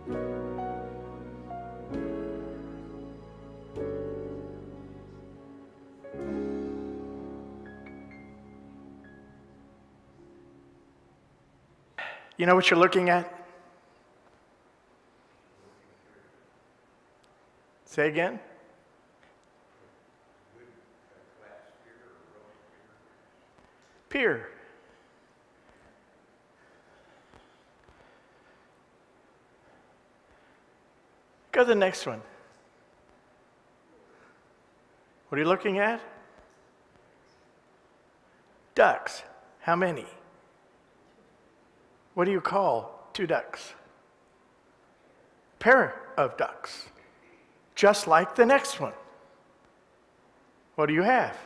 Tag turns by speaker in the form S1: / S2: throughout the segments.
S1: You know what you're looking at? Say again? Pier. Go to the next one. What are you looking at? Ducks. How many? What do you call 2 ducks? Pair of ducks. Just like the next one. What do you have?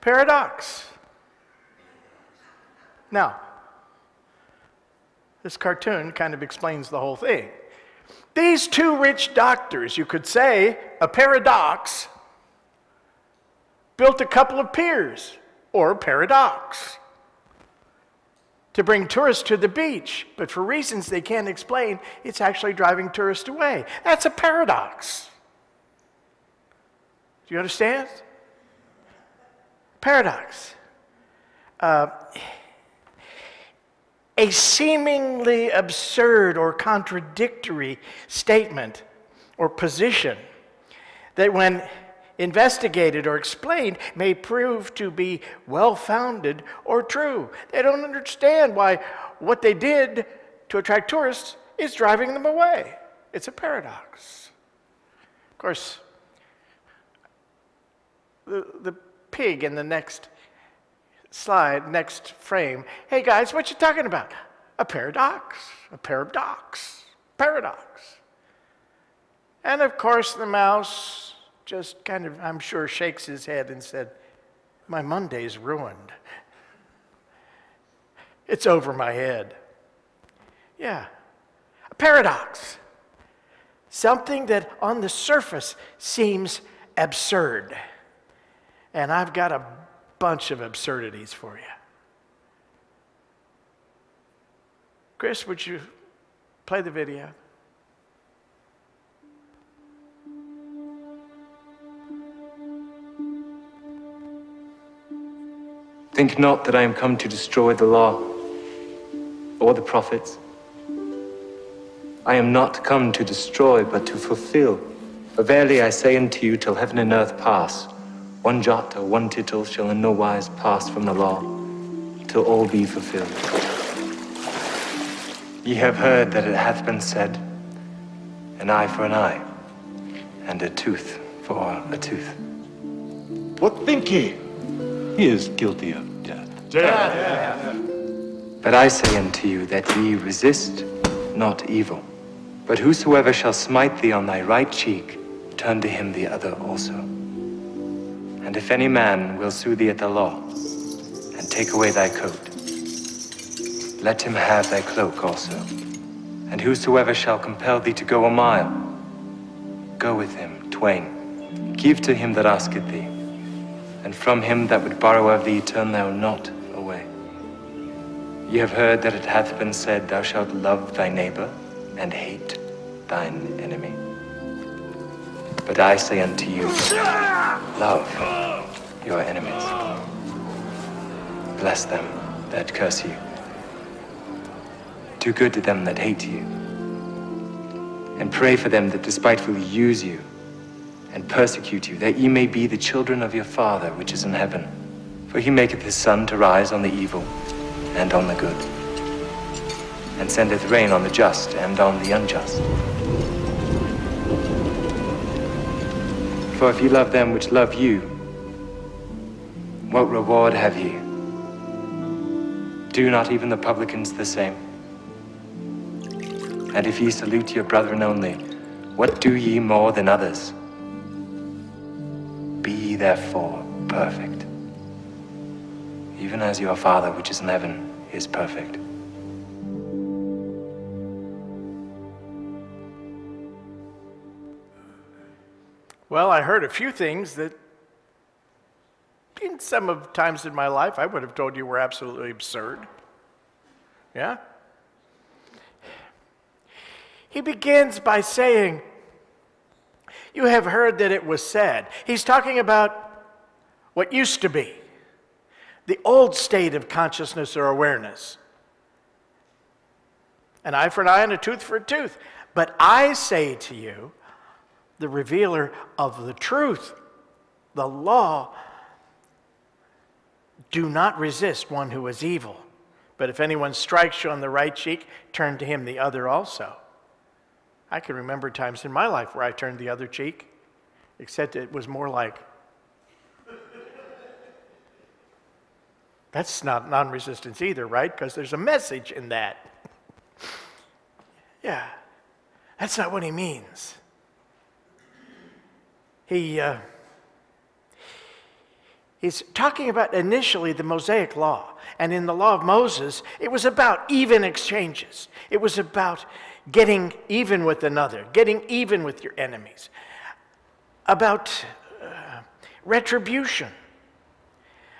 S1: Paradox. Now, this cartoon kind of explains the whole thing. These 2 rich doctors, you could say, a paradox, built a couple of piers, or paradox, to bring tourists to the beach. But for reasons they can't explain, it's actually driving tourists away. That's a paradox. Do you understand? Paradox. A seemingly absurd or contradictory statement or position that when investigated or explained may prove to be well-founded or true. They don't understand why what they did to attract tourists is driving them away. It's a paradox. Of course, the pig in the next slide, next frame. Hey guys, what you talking about? A paradox, a paradox, paradox. And of course the mouse just kind of, I'm sure, shakes his head and said, my Monday's ruined. It's over my head. Yeah, a paradox. Something that on the surface seems absurd. And I've got a bunch of absurdities for you. Chris, would you play the video?
S2: Think not that I am come to destroy the law or the prophets. I am not come to destroy, but to fulfill. For verily I say unto you, till heaven and earth pass, one jot or one tittle shall in no wise pass from the law, till all be fulfilled. Ye have heard that it hath been said, an eye for an eye, and a tooth for a tooth.
S3: What think ye? He is guilty of death.
S2: But I say unto you that ye resist not evil. But whosoever shall smite thee on thy right cheek, turn to him the other also. And if any man will sue thee at the law, and take away thy coat, let him have thy cloak also. And whosoever shall compel thee to go a mile, go with him twain. Give to him that asketh thee, and from him that would borrow of thee turn thou not away. Ye have heard that it hath been said, thou shalt love thy neighbor, and hate thine enemy. But I say unto you, love your enemies. Bless them that curse you. Do good to them that hate you. And pray for them that despitefully use you and persecute you, that ye may be the children of your Father which is in heaven. For he maketh his sun to rise on the evil and on the good, and sendeth rain on the just and on the unjust. For if ye love them which love you, what reward have ye? Do not even the publicans the same? And if ye salute your brethren only, what do ye more than others? Be ye therefore perfect, even as your Father which is in heaven is perfect.
S1: Well, I heard a few things that in some of times in my life I would have told you were absolutely absurd. Yeah? He begins by saying, you have heard that it was said. He's talking about what used to be, the old state of consciousness or awareness. An eye for an eye and a tooth for a tooth. But I say to you, the revealer of the truth, the law, do not resist one who is evil. But if anyone strikes you on the right cheek, turn to him the other also. I can remember times in my life where I turned the other cheek, except it was more like, that's not non-resistance either, right? Because there's a message in that. Yeah, that's not what he means. He's talking about initially the Mosaic law. And in the law of Moses, it was about even exchanges. It was about getting even with another, getting even with your enemies, about retribution,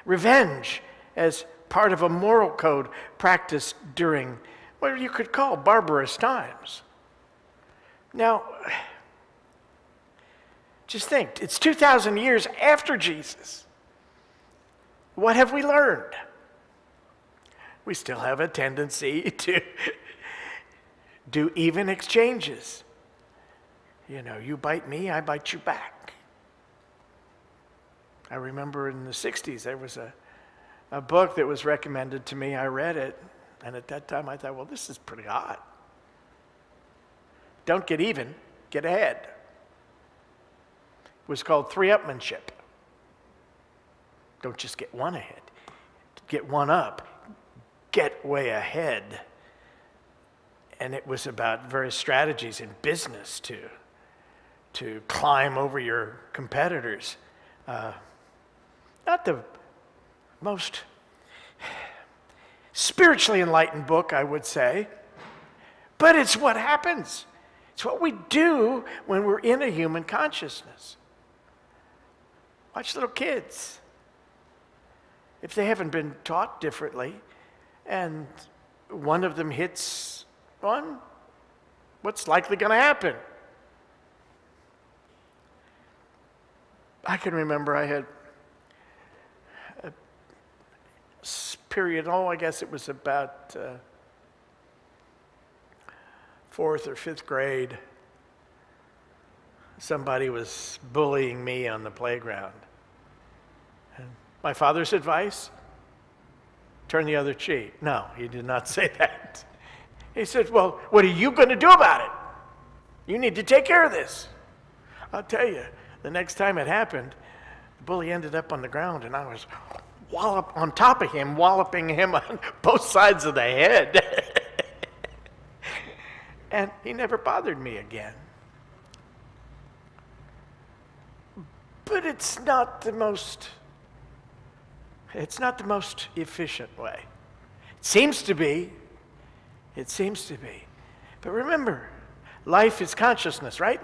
S1: revenge as part of a moral code practiced during what you could call barbarous times. Now, just think, it's 2,000 years after Jesus. What have we learned? We still have a tendency to do even exchanges. You know, you bite me, I bite you back. I remember in the 60s there was a book that was recommended to me. I read it, and at that time I thought, well, this is pretty hot. Don't get even, get ahead. It was called three-upmanship. Don't just get one ahead. Get one up. Get way ahead. And it was about various strategies in business to climb over your competitors. Not the most spiritually enlightened book, I would say, but it's what happens. It's what we do when we're in a human consciousness. Watch little kids. If they haven't been taught differently, and one of them hits one, what's likely going to happen? I can remember I had a period, I guess it was about fourth or fifth grade. Somebody was bullying me on the playground. And my father's advice, turn the other cheek. No, he did not say that. He said, well, what are you going to do about it? You need to take care of this. I'll tell you, the next time it happened, the bully ended up on the ground, and I was on top of him, walloping him on both sides of the head. And he never bothered me again. But it's not the most efficient way. It seems to be. It seems to be. But remember, life is consciousness, right?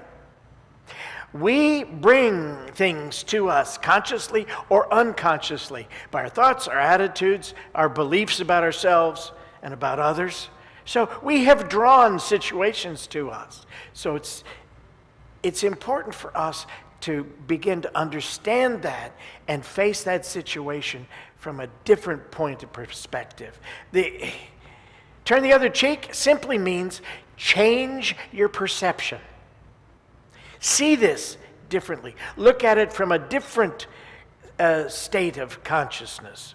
S1: We bring things to us consciously or unconsciously by our thoughts, our attitudes, our beliefs about ourselves and about others. So we have drawn situations to us. So it's important for us to begin to understand that and face that situation from a different point of perspective. Turn the other cheek simply means change your perception. See this differently. Look at it from a different state of consciousness.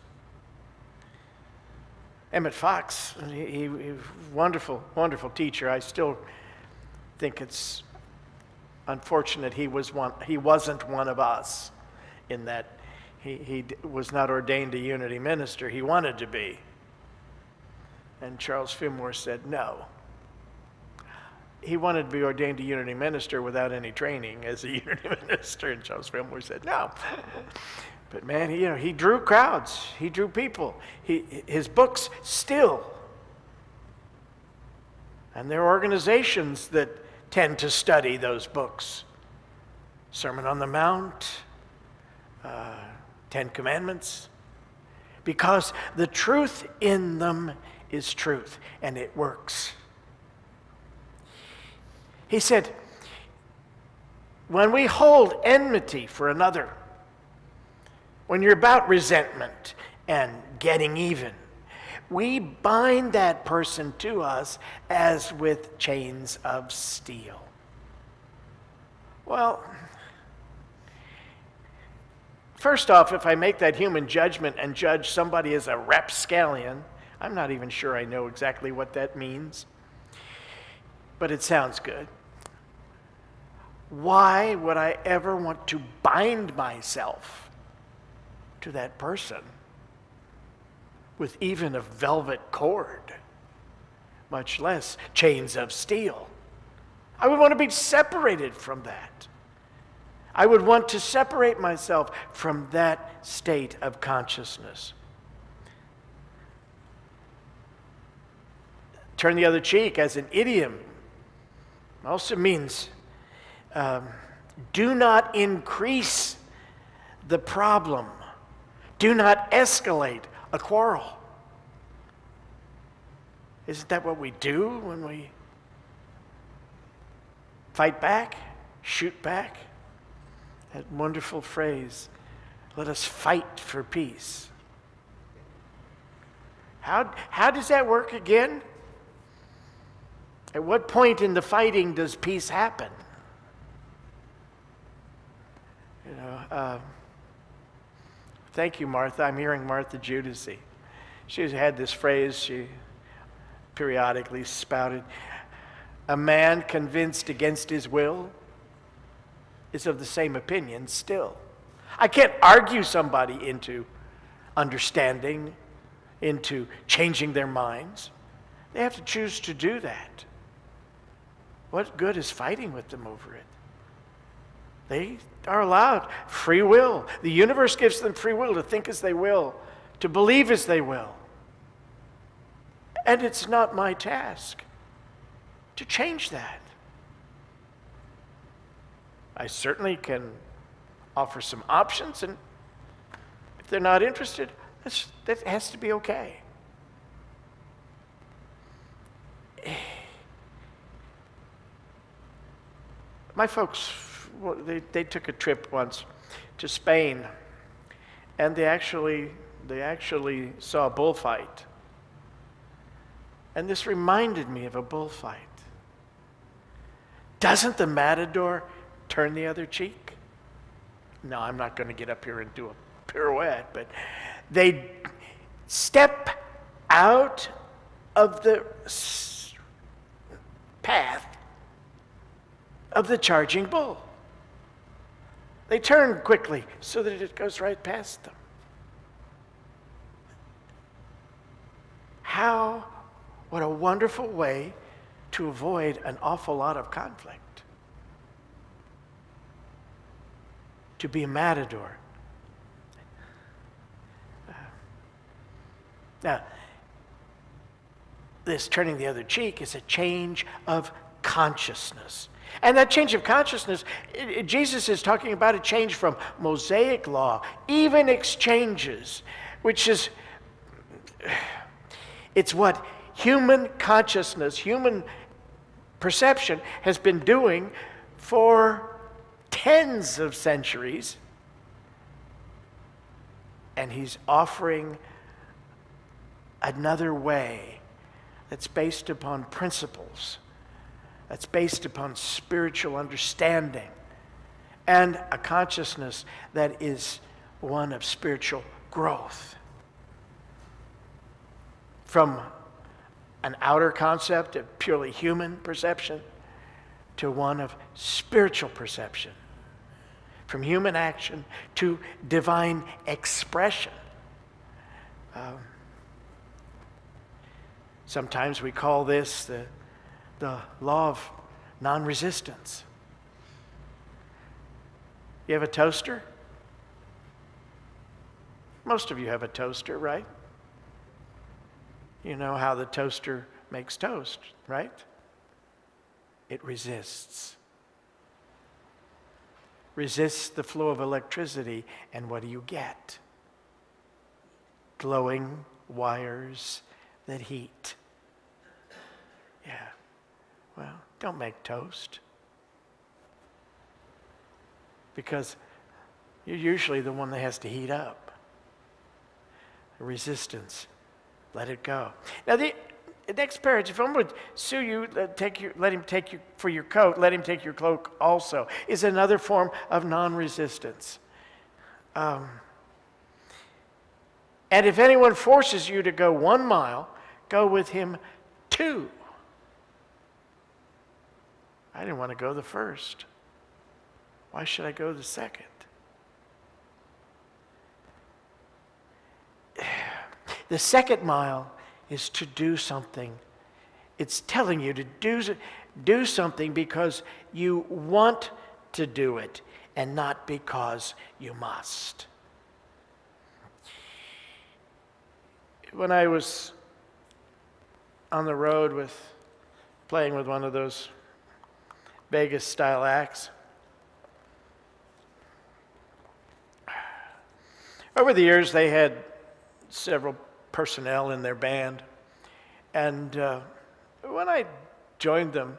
S1: Emmett Fox, he was a wonderful, wonderful teacher. I still think it's unfortunate he wasn't one of us, in that he was not ordained a unity minister. He wanted to be. And Charles Fillmore said no. He wanted to be ordained a unity minister without any training as a unity minister, and Charles Fillmore said no. But man, he drew crowds. He drew people. His books still. And there are organizations that tend to study those books. Sermon on the Mount, Ten Commandments. Because the truth in them is truth, and it works. He said, when we hold enmity for another, when you're about resentment and getting even, we bind that person to us as with chains of steel. Well, first off, if I make that human judgment and judge somebody as a rapscallion, I'm not even sure I know exactly what that means, but it sounds good. Why would I ever want to bind myself to that person with even a velvet cord, much less chains of steel? I would want to be separated from that. I would want to separate myself from that state of consciousness. Turn the other cheek as an idiom also means do not increase the problem. Do not escalate a quarrel. Isn't that what we do when we fight back, shoot back? That wonderful phrase, let us fight for peace. How does that work again? At what point in the fighting does peace happen? You know, thank you, Martha. I'm hearing Martha Judici. She had this phrase she periodically spouted. A man convinced against his will is of the same opinion still. I can't argue somebody into understanding, into changing their minds. They have to choose to do that. What good is fighting with them over it? They are allowed free will. The universe gives them free will to think as they will, to believe as they will. And it's not my task to change that. I certainly can offer some options, and if they're not interested, that has to be okay. My folks, they took a trip once to Spain, and they actually saw a bullfight. And this reminded me of a bullfight. Doesn't the matador turn the other cheek? No, I'm not going to get up here and do a pirouette, but they step out of the path of the charging bull. They turn quickly so that it goes right past them. What a wonderful way to avoid an awful lot of conflict. To be a matador. Now, this turning the other cheek is a change of consciousness. And that change of consciousness, Jesus is talking about a change from Mosaic law, even exchanges, which is, it's what human consciousness, human perception has been doing for tens of centuries. And he's offering another way that's based upon principles, that's based upon spiritual understanding, and a consciousness that is one of spiritual growth. From an outer concept of purely human perception to one of spiritual perception. From human action to divine expression. Sometimes we call this the law of non-resistance. You have a toaster? Most of you have a toaster, right? You know how the toaster makes toast, right? It resists. Resists the flow of electricity, and what do you get? Glowing wires that heat. Yeah, well, don't make toast. Because you're usually the one that has to heat up. Resistance. Let it go. Now the next paragraph, if someone would sue you, let him take you for your coat, let him take your cloak also, is another form of non-resistance. And if anyone forces you to go 1 mile, go with him 2. I didn't want to go the first. Why should I go the second? The second mile is to do something. It's telling you to do something because you want to do it and not because you must. When I was on the road playing with one of those Vegas-style acts, over the years they had several personnel in their band. And when I joined them,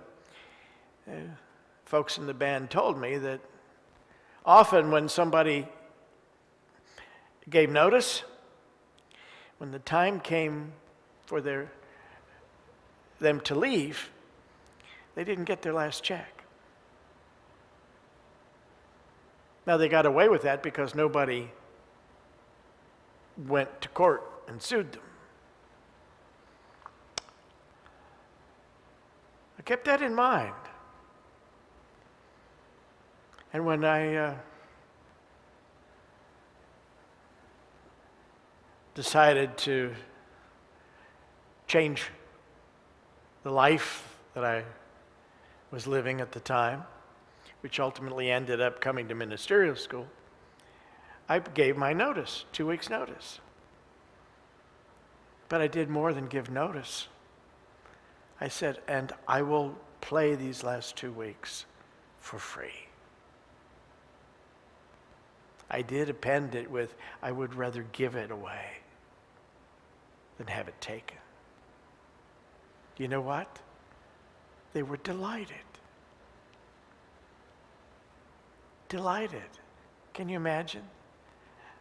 S1: folks in the band told me that often when somebody gave notice, when the time came for them to leave, they didn't get their last check. Now they got away with that because nobody went to court and sued them. I kept that in mind. And when I decided to change the life that I was living at the time, which ultimately ended up coming to ministerial school, I gave my notice, 2 weeks' notice. But I did more than give notice. I said, and I will play these last 2 weeks for free. I did append it with, I would rather give it away than have it taken. You know what? They were delighted. Delighted. Can you imagine?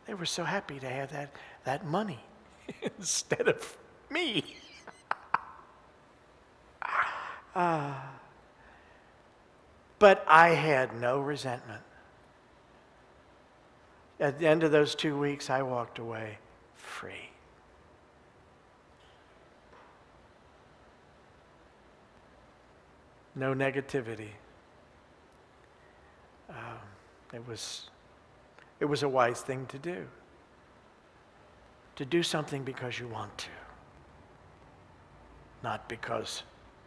S1: They were so happy to have that money instead of me. But I had no resentment. At the end of those 2 weeks, I walked away free. No negativity. It was a wise thing to do. To do something because you want to, not because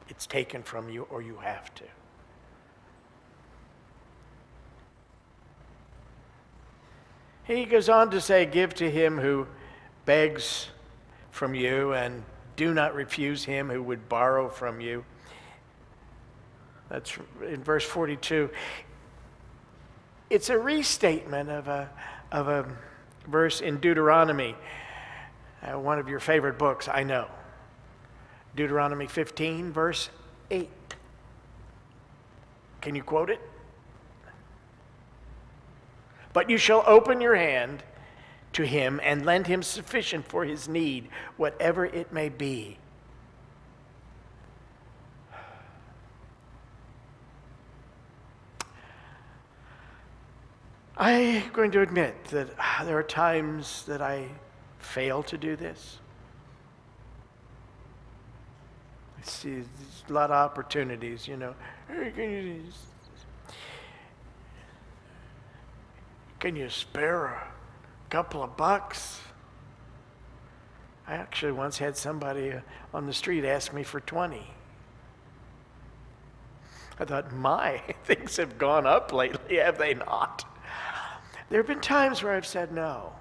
S1: it's taken from you or you have to. He goes on to say, give to him who begs from you, and do not refuse him who would borrow from you. That's in verse 42. It's a restatement of a verse in Deuteronomy, one of your favorite books, I know. Deuteronomy 15, verse 8. Can you quote it? But you shall open your hand to him and lend him sufficient for his need, whatever it may be. I'm going to admit that there are times that I fail to do this. I see a lot of opportunities, you know. Hey, can you spare a couple of bucks? I actually once had somebody on the street ask me for 20. I thought, things have gone up lately, have they not? There have been times where I've said no.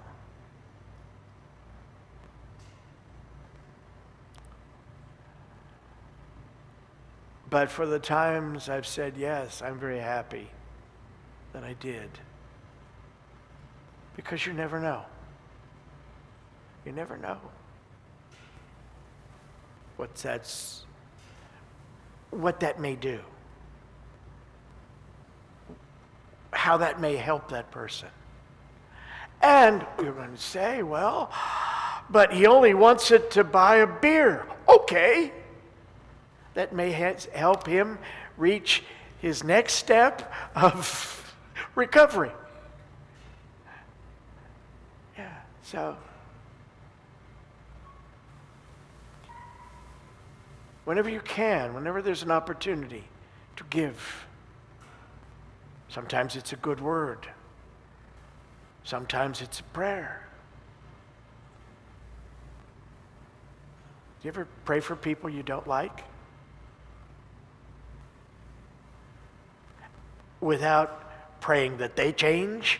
S1: But for the times I've said yes, I'm very happy that I did. Because you never know. You never know what that may do. how that may help that person. And you're going to say, well, but he only wants it to buy a beer. Okay. That may help him reach his next step of recovery. Yeah, so whenever you can, whenever there's an opportunity to give, sometimes it's a good word. Sometimes it's a prayer. Do you ever pray for people you don't like? Without praying that they change,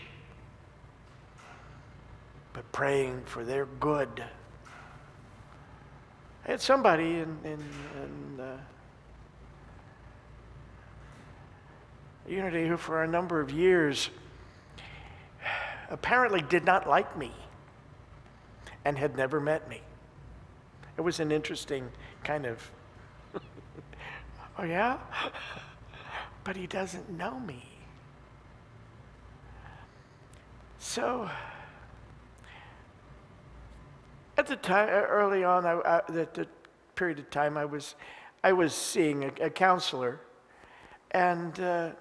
S1: but praying for their good. I had somebody in Unity who for a number of years apparently did not like me and had never met me. It was an interesting kind of, oh yeah? But he doesn't know me. So, at the time, early on, the period of time I was seeing a counselor, and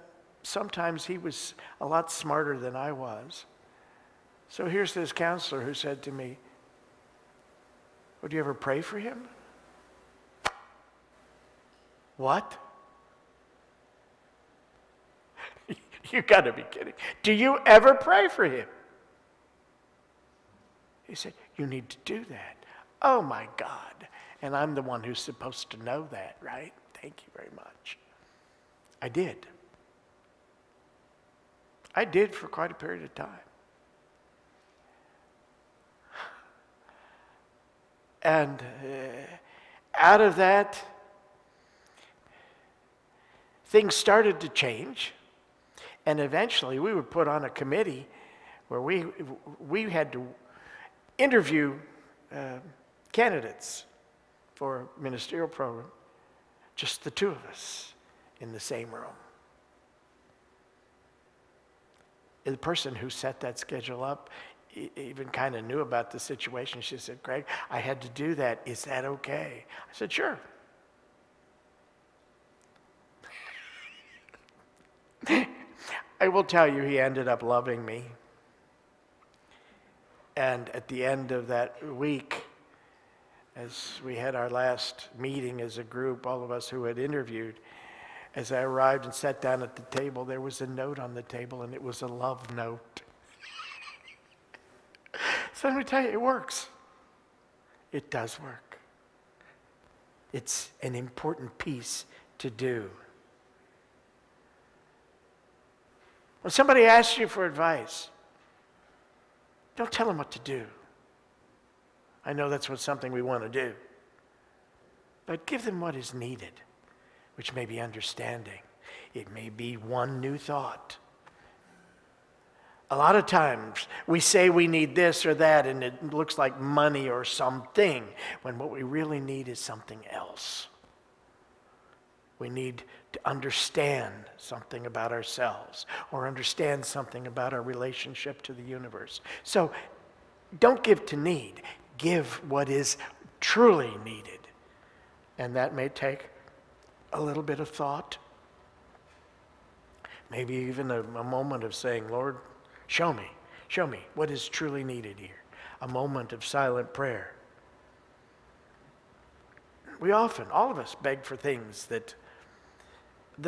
S1: sometimes he was a lot smarter than I was. So here's this counselor who said to me, "Would you ever pray for him?" What? You gotta be kidding. Do you ever pray for him? He said, "You need to do that." Oh my God. And I'm the one who's supposed to know that, right? Thank you very much. I did. I did for quite a period of time. And out of that, things started to change. And eventually we were put on a committee where we had to interview candidates for a ministerial program, just the two of us in the same room. The person who set that schedule up even kind of knew about the situation. She said, "Greg, I had to do that. Is that okay?" I said, "Sure." I will tell you, he ended up loving me. And at the end of that week, as we had our last meeting as a group, all of us who had interviewed, as I arrived and sat down at the table, there was a note on the table, and it was a love note. So let me tell you, it works. It does work. It's an important piece to do. When somebody asks you for advice, don't tell them what to do. I know that's something we want to do. But give them what is needed, which may be understanding. It may be one new thought. A lot of times we say we need this or that, and it looks like money or something, when what we really need is something else. We need to understand something about ourselves or understand something about our relationship to the universe. So don't give to need. Give what is truly needed. And that may take a little bit of thought. Maybe even a moment of saying, "Lord, show me what is truly needed here." A moment of silent prayer. We often, all of us, beg for things that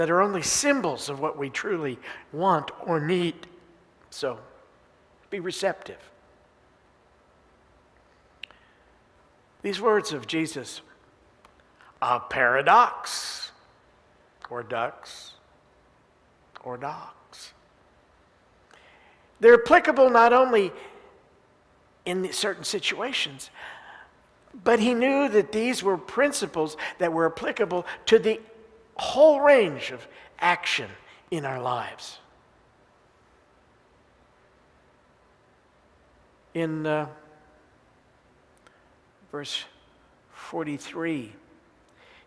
S1: are only symbols of what we truly want or need. So, be receptive. These words of Jesus, a paradox, or ducks, or docs. They're applicable not only in certain situations, but he knew that these were principles that were applicable to the whole range of action in our lives. In verse 43,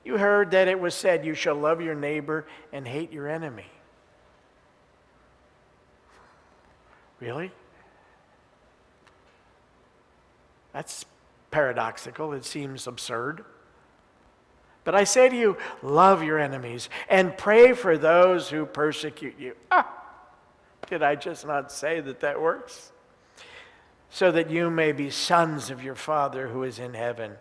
S1: you heard that it was said, "You shall love your neighbor and hate your enemy." Really? That's paradoxical. It seems absurd. But I say to you, love your enemies and pray for those who persecute you. Did I just not say that that works? So that you may be sons of your Father who is in heaven.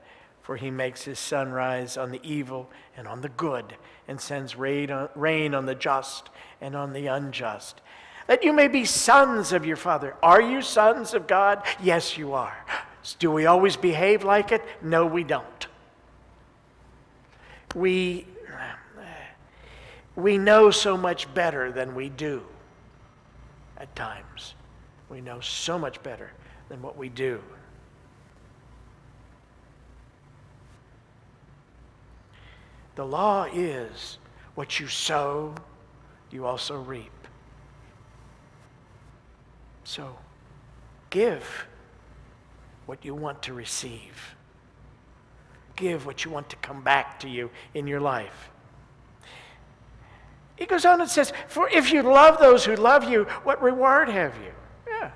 S1: For he makes his sun rise on the evil and on the good, and sends rain on the just and on the unjust. That you may be sons of your Father. Are you sons of God? Yes, you are. Do we always behave like it? No, we don't. We know so much better than we do at times. We know so much better than what we do. The law is what you sow, you also reap. So give what you want to receive. Give what you want to come back to you in your life. He goes on and says, for if you love those who love you, what reward have you? Yeah.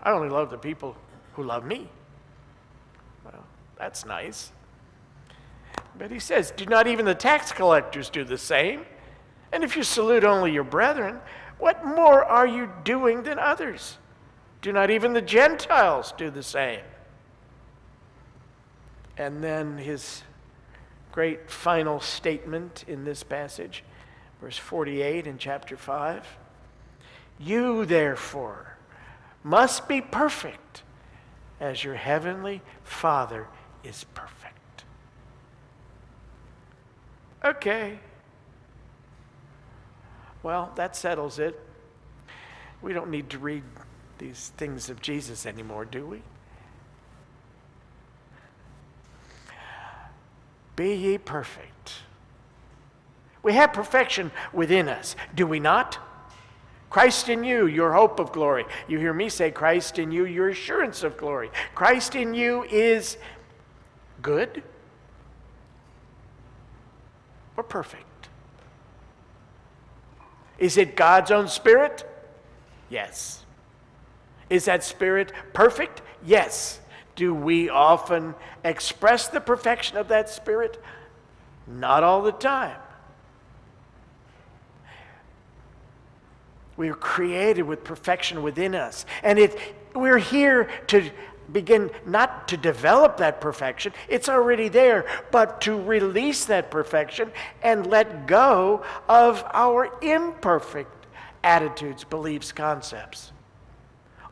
S1: I only love the people who love me. Well, that's nice. But he says, do not even the tax collectors do the same? And if you salute only your brethren, what more are you doing than others? Do not even the Gentiles do the same? And then his great final statement in this passage, verse 48 in chapter 5. You, therefore, must be perfect as your heavenly Father is perfect. Okay. Well, that settles it. We don't need to read these things of Jesus anymore, do we? Be ye perfect. We have perfection within us, do we not? Christ in you, your hope of glory. You hear me say, Christ in you, your assurance of glory. Christ in you is good or perfect? Is it God's own Spirit? Yes. Is that Spirit perfect? Yes. Do we often express the perfection of that Spirit? Not all the time. We are created with perfection within us. And we're here to begin not to develop that perfection. It's already there. But to release that perfection and let go of our imperfect attitudes, beliefs, concepts.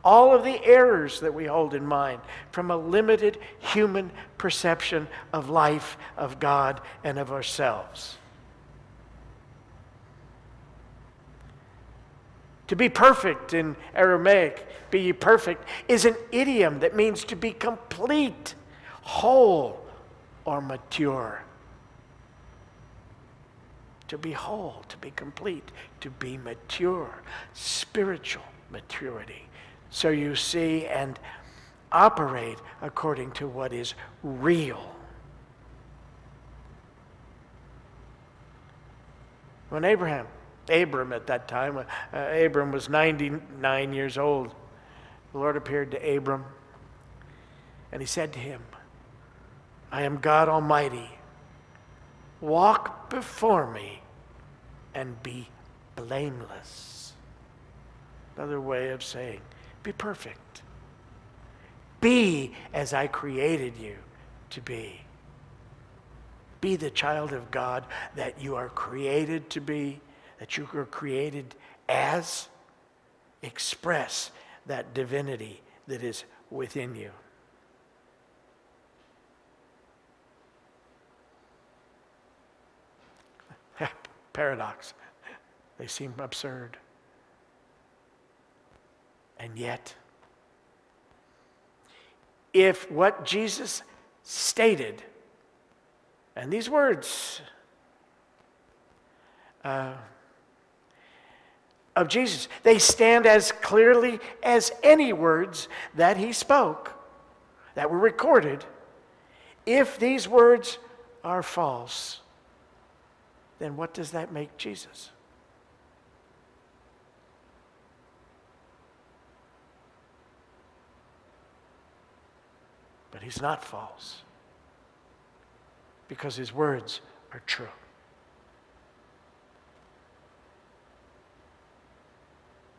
S1: All of the errors that we hold in mind from a limited human perception of life, of God, and of ourselves. To be perfect in Aramaic, be ye perfect, is an idiom that means to be complete, whole, or mature. To be whole, to be complete, to be mature, spiritual maturity. So you see and operate according to what is real. When Abram at that time, Abram was 99 years old. The Lord appeared to Abram and he said to him, I am God Almighty. Walk before me and be blameless. Another way of saying, be perfect. Be as I created you to be. Be the child of God that you are created to be, that you were created as. Express that divinity that is within you. Paradox. They seem absurd. And yet, if what Jesus stated, and these words of Jesus, they stand as clearly as any words that he spoke, that were recorded. If these words are false, then what does that make Jesus? he's not false, because his words are true.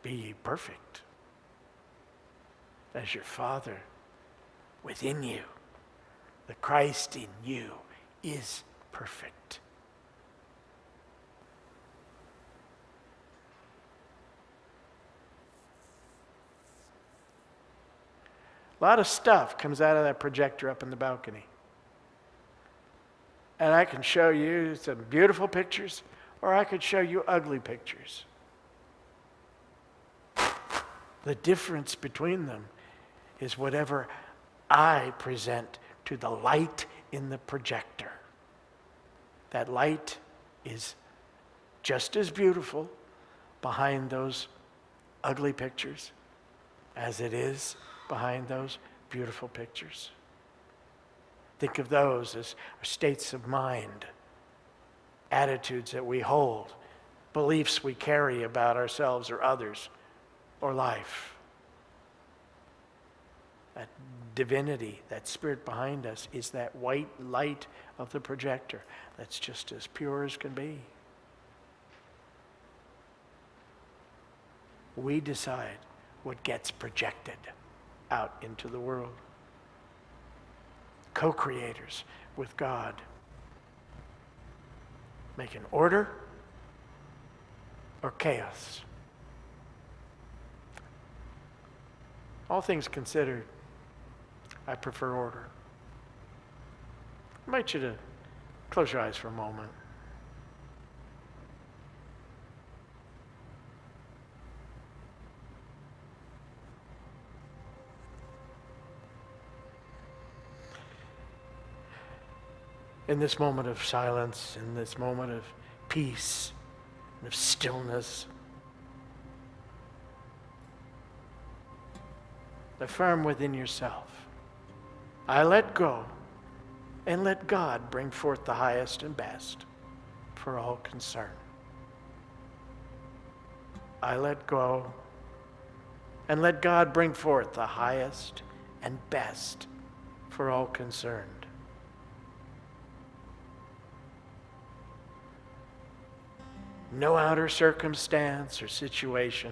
S1: Be ye perfect, as your Father within you, the Christ in you, is perfect. A lot of stuff comes out of that projector up in the balcony. And I can show you some beautiful pictures, or I could show you ugly pictures. The difference between them is whatever I present to the light in the projector. That light is just as beautiful behind those ugly pictures as it is behind those beautiful pictures. Think of those as states of mind, attitudes that we hold, beliefs we carry about ourselves or others or life. That divinity, that spirit behind us, is that white light of the projector that's just as pure as can be. We decide what gets projected out into the world. Co-creators with God, making order or chaos. All things considered, I prefer order. I invite you to close your eyes for a moment. In this moment of silence, in this moment of peace, and of stillness, affirm within yourself, I let go and let God bring forth the highest and best for all concerned. I let go and let God bring forth the highest and best for all concerned. No outer circumstance or situation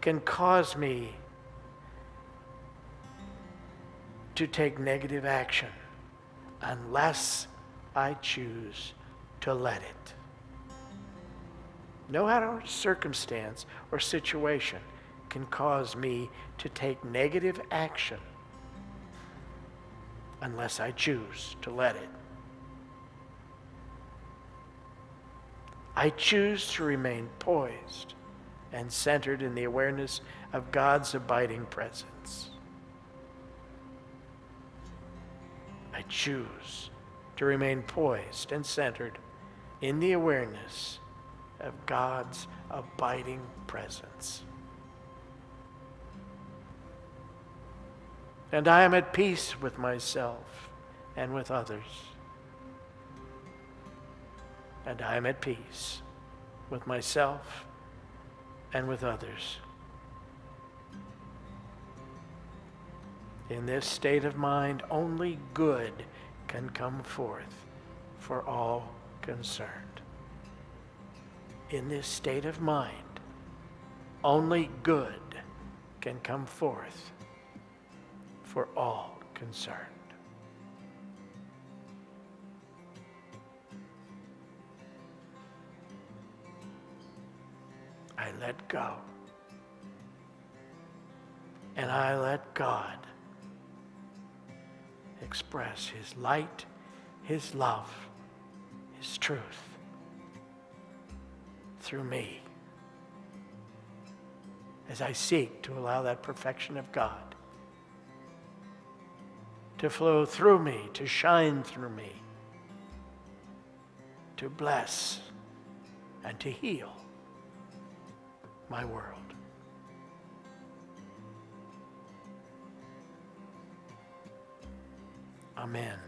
S1: can cause me to take negative action unless I choose to let it. No outer circumstance or situation can cause me to take negative action unless I choose to let it. I choose to remain poised and centered in the awareness of God's abiding presence. I choose to remain poised and centered in the awareness of God's abiding presence. And I am at peace with myself and with others. And I am at peace with myself and with others. In this state of mind, only good can come forth for all concerned. In this state of mind, only good can come forth for all concerned. I let go. And I let God express His light, His love, His truth through me as I seek to allow that perfection of God to flow through me, to shine through me, to bless and to heal my world. Amen.